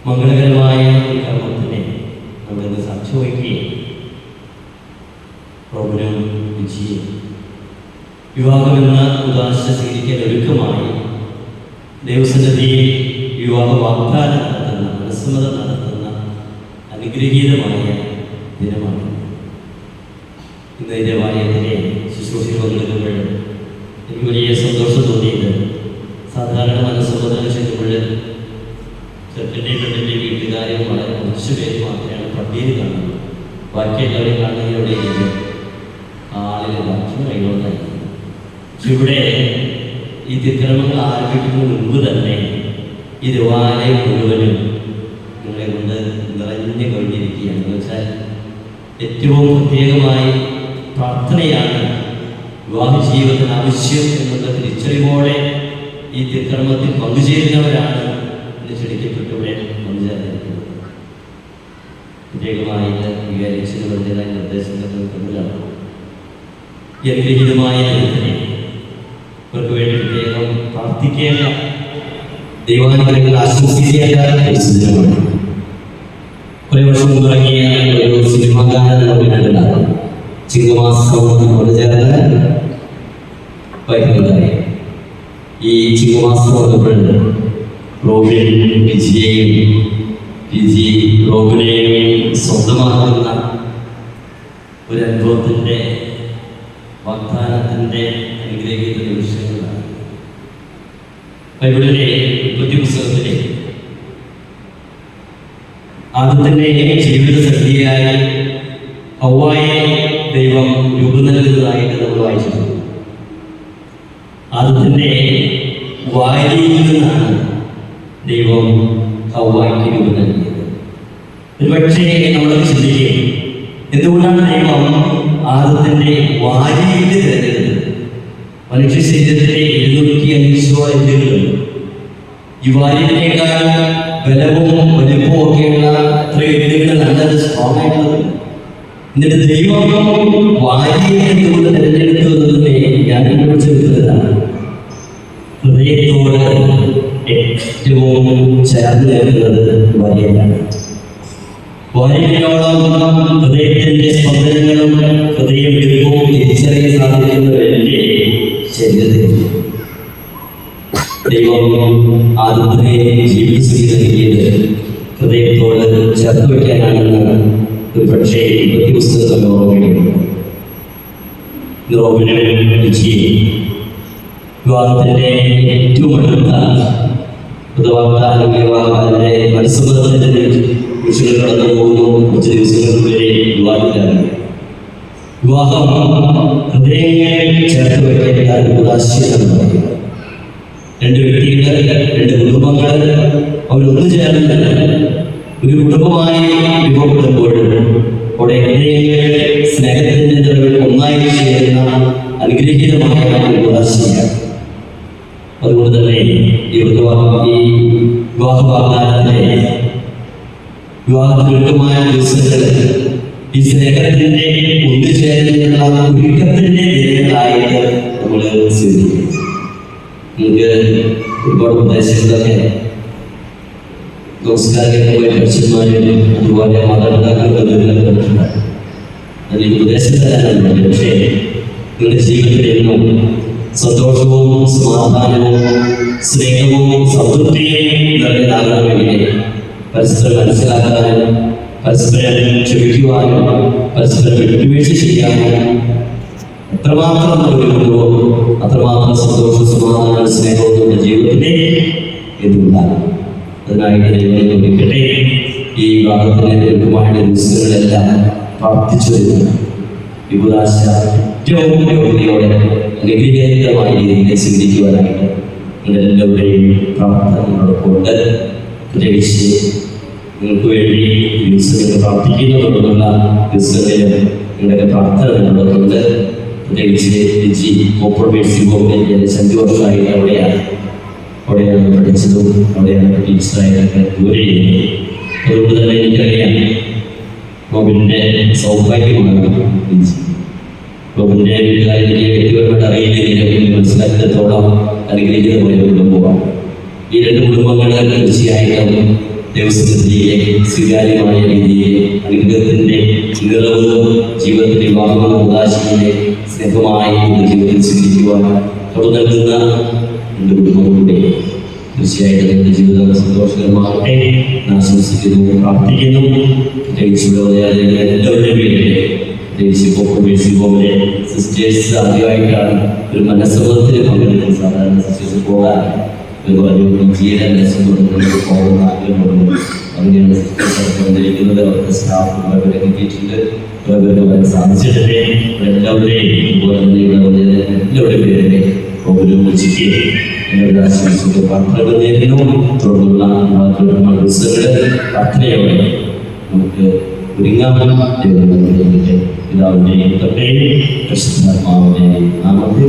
മംഗളകരമായ ഈ കർമ്മത്തിനെ നമ്മളിന്ന് സാക്ഷി വഹിക്കുകയും റോബിനും വിജയും വിവാഹമെന്ന ഉദാശ സ്വീകരിക്കാൻ ഒരുക്കമായി ദൈവസന്നിധിയിൽ വിവാഹ വാഗ്ദാനം നടത്തുന്ന, മനസ്സമ്മതം നടത്തുന്ന അനുഗ്രഹീതമായ ദിനമാണ് ഇന്ന്. ഇതിൻ്റെ വായനത്തിലെ ശുശ്രൂഷയിൽ പങ്കെടുക്കുമ്പോൾ എനിക്ക് വലിയ സന്തോഷം തോന്നിയത്, സാധാരണ മനസ്സമ്മതം ചെയ്യുമ്പോൾ ചെറുക്കൻ്റെ പെണ്ണിൻ്റെ വീട്ടുകാരും വളരെ കുറച്ച് പേര് മാത്രമാണ് പള്ളിയിൽ കാണുന്നത്. ബാക്കി എല്ലാവരെയും കാണുന്നതിലൂടെ ആളിൽ ഭക്ഷണം കൈകൊണ്ടായിരുന്നു. പക്ഷെ ഇവിടെ ഈ തിരുക്കർമ്മങ്ങൾ ആരംഭിക്കുന്നതിന് മുൻപ് തന്നെ ഈ ദേവാലയം മുഴുവനും നിങ്ങളെ കൊണ്ട് നിറഞ്ഞു കഴിഞ്ഞിരിക്കുകയാണ്. എന്ന് വെച്ചാൽ ഏറ്റവും പ്രത്യേകമായി പ്രാർത്ഥനയാണ് വിവാഹ ജീവിതത്തിന് ആവശ്യം എന്നുള്ള തിരിച്ചറിവോടെ ഈ തിരുക്കർമ്മത്തിൽ പങ്കുചേരുന്നവരാണ് ഇന്ന് ക്ഷണിക്കപ്പെട്ടവിടെ പങ്കുചേർന്നിരിക്കുന്നത്. പ്രത്യേകമായിട്ട് വികാരിച്ചതിൻ്റെതായ നിർദ്ദേശങ്ങൾ തമ്മിലാണ് ഈ അനുഗ്രഹീതമായ ദിനത്തിനെ ഇവർക്ക് വേണ്ടി പ്രത്യേകം പ്രാർത്ഥിക്കേണ്ട, ദൈവാനുഗ്രഹങ്ങൾ ആശംസിക്കേണ്ട ദിനമാണ്. കുറേ വർഷം മുമ്പ് ഇറങ്ങിയ ഒരു സിനിമാ ഗാനം നമുക്കുണ്ടാകും. ചിങ്ങമാസം നമ്മോട് ചേർന്ന് വായിക്കുന്നതായി. ഈ ചിങ്ങമാസം വന്നപ്പോൾ റോബിൻ വിജയെയും വിജി റോബിനെയും സ്വന്തമാക്കുന്ന ഒരു അനുഭവത്തിൻ്റെ വാഗ്ദാനത്തിൻ്റെ അനുഗ്രഹീത നിമിഷങ്ങളാണ്. ബൈബിളിലെ ഉൽപ്പത്തി പുസ്തകത്തിലെ ആദ്യത്തിൻ്റെ ജീവിത സഖിയായി ഹവ്വായെ ദൈവം രൂപം നൽകുന്നതായിട്ട് നമ്മൾ വായിച്ചിട്ടുണ്ട്. ആദ്യത്തിൻ്റെ വാരിയിൽ നിന്നാണ് ദൈവം ഹവ്വായ്ക്ക് രൂപം നൽകിയത്. ഒരുപക്ഷെ നമ്മളത് ചിന്തിക്കുകയും എന്തുകൊണ്ടാണ് ദൈവം ആദത്തിന്റെ വാരിയിൽ തിരഞ്ഞെടുത്തത്? മനുഷ്യ ശരീരത്തിലെ 750 എല്ലുകളും ഈ വാരിയേക്കാൾ ബലവും വലിപ്പവും ഒക്കെയുള്ള അത്ര എല്ലുകൾ നല്ലത് സ്ട്രോങ് ആയിട്ടുള്ളത്. എന്നിട്ട് ദൈവം വാരിയെ എന്തുകൊണ്ട് തിരഞ്ഞെടുത്തു എന്നതിനെ ഞാൻ കണ്ടുപിടിച്ചെടുത്തതാണ്. ഹൃദയത്തോട് ഏറ്റവും ചേർന്ന് നിൽക്കുന്നത് വാരിയാണ്. വാരിയോളം ഹൃദയത്തിന്റെ സ്പന്ദനങ്ങളും ഹൃദയമിടിപ്പും തിരിച്ചറിയാൻ സാധിക്കുന്നവരല്ലേ ശരീരത്തിൽ. ദൈവം ആദ്യത്തെ ജീവിതസ്ഥിതി നൽകിയത് ഹൃദയത്തോട് ചേർത്ത് വയ്ക്കാനാണെന്ന് ഒരു പക്ഷേ ഈ പുസ്തകം ഓർമ്മിക്കുന്നു. റോബിനും വിജയും വിവാഹത്തിന്റെ ഏറ്റവും അടുത്ത വിവാഹത്തിന്റെ മനസ്സമ്മതത്തിന്റെ വിഷയങ്ങൾ കടന്നു പോകുന്നു. കുറച്ച് ദിവസങ്ങൾക്കുള്ളിൽ വിവാഹത്തിലാണ്. വിവാഹം ഹൃദയങ്ങളെ ചേർത്ത് വയ്ക്കാൻ ഉദാശീലം പറയുക. രണ്ട് വ്യക്തികൾ, രണ്ട് കുടുംബങ്ങൾ അവരൊന്നു ചേർന്ന് ഒരു കുടുംബമായി രൂപപ്പെടുമ്പോൾ അവിടെ ഹൃദയങ്ങൾ സ്നേഹത്തിന്റെ നിറവിൽ ഒന്നായി ചേരുന്ന അനുഗ്രഹീതമായ ഒരു ഉദാശീലമാണ്. അതുകൊണ്ട് തന്നെ ഈ വിവാഹ വാഗ്ദാനത്തിലെ വിവാഹത്തിനുമായ ദിവസങ്ങൾ ഈ സ്നേഹത്തിന്റെ ഒന്നുചേരലിനുള്ള ഒരുക്കത്തിന്റെ ദിനങ്ങളായിട്ട് നമ്മൾ സ്വീകരിക്കും. നമുക്ക് ഒരുപാട് ഉപദേശങ്ങളൊക്കെ നമസ്കാരങ്ങളെ അച്ഛന്മാരും അതുപോലെ മാതാപിതാക്കളും അതിൽ ഉപദേശം തരാനുണ്ട്. പക്ഷേ നിങ്ങളുടെ ജീവിതത്തിൽ എന്നും സന്തോഷവും സമാധാനവും സ്നേഹവും സംതൃപ്തിയും നിറഞ്ഞതാകണമെങ്കിൽ പരസ്പരം മനസ്സിലാക്കാനും പരസ്പരം ക്ഷമിക്കുവാനും പരസ്പരം വിട്ടുവീഴ്ച ചെയ്യാനും എത്രമാത്രം ഒരുക്കുന്നുവോ അത്രമാത്രം സന്തോഷവും സമാധാനവും സ്നേഹവും നമ്മുടെ ജീവിതത്തിലെ ഇതുണ്ടാകും. അതിനായിട്ട് ദൈവം ഒരുക്കട്ടെ. ഈ വിവാഹത്തിലെ ഒരുക്കമായ ദിവസങ്ങളെല്ലാം പ്രാർത്ഥിച്ചു വരുന്നു. ഈ ഉദാശ ഏറ്റവും യോഗ്യതയോടെ അനുഗ്രഹീതമായ രീതിയിൽ സ്വീകരിക്കുവാനായിട്ട് നിങ്ങളെല്ലാവരുടെയും പ്രാർത്ഥനകളോടൊപ്പമുണ്ട്. പ്രത്യേകിച്ച് നിങ്ങൾക്ക് വേണ്ടി ദിവസങ്ങൾ പ്രാർത്ഥിക്കുന്നതോടുള്ള ദിവസങ്ങളിൽ നിങ്ങളുടെ പ്രാർത്ഥന നിങ്ങളോടൊപ്പമുണ്ട്. പ്രത്യേകിച്ച് വിജി കോപ്പറേറ്റ് ഗവൺമെൻറ് 5 വർഷമായിട്ട് അവിടെയാണ് പഠിച്ചതും അവിടെയാണ് ടീച്ചറായിട്ടൊക്കെ ജോലി ചെയ്യുന്നത്. അതുകൊണ്ട് തന്നെ എനിക്കറിയാം ഗോവിൻ്റെ സൗഭാഗ്യമാണ് വിജി. ഗോവിൻ്റെ വീട്ടുകാരെ വ്യക്തിപരമായിട്ട് അറിയില്ലെങ്കിലും മനസ്സിലാക്കിയത്തോളം അനുഗ്രഹീതമായ കുടുംബമാണ്. ഈ രണ്ട് കുടുംബങ്ങൾ തീർച്ചയായിട്ടും ദൈവസന്നിധിയിലെ സ്വീകാര്യമായ രീതിയിൽ അനുഗ്രഹത്തിൻ്റെ നിറവ് ജീവിതത്തിൽ വിവാഹമായ അവകാശത്തിൻ്റെ സ്നേഹമായി ജീവിതത്തിൽ സ്വീകരിക്കുവാൻ തുടർന്ന് നൽകുന്ന എൻ്റെ കുടുംബങ്ങളുടെ തീർച്ചയായിട്ടും എൻ്റെ ജീവിതം സന്തോഷകരമാകട്ടെ ഞാൻ ആശംസിക്കുന്നു, പ്രാർത്ഥിക്കുന്നു. എല്ലാവരുടെയും പേരിലെ പോലെ സിസ്റ്റേഴ്സ് ആദ്യമായിട്ടാണ് ഒരു മനസ്സമ്മതത്തിന് പങ്കെടുക്കുന്നത്. സാധാരണ സിസ്റ്റേഴ്സ് പോകാൻ ഒരുപാട് ചെയ്യാൻ പോകുന്ന ആഗ്രഹമുണ്ട്. അങ്ങനെയാണ് സിസ്റ്റേഴ്സ് വന്നിരിക്കുന്നത്. അവരുടെ സ്റ്റാഫ് അവരെ എത്തിയിട്ടുണ്ട്, അവരുടെ വരാൻ സാധിച്ചിട്ടില്ലേ. എല്ലാവരുടെയും എല്ലാവരുടെയും പേരിലെ ഒരു ഉച്ചയ്ക്ക് എന്നോട് ആശംസിച്ച് പ്രാർത്ഥനകൾ നേരുന്നു. തുടർന്നുള്ള ദിവസങ്ങൾ പ്രാർത്ഥനയോടെ നമുക്ക് ഒരുങ്ങാമെന്ന് പിതാവിൻ്റെയും പുത്രൻ്റെയും പരിശുദ്ധാത്മാവിൻ്റെയും നാമത്തിൽ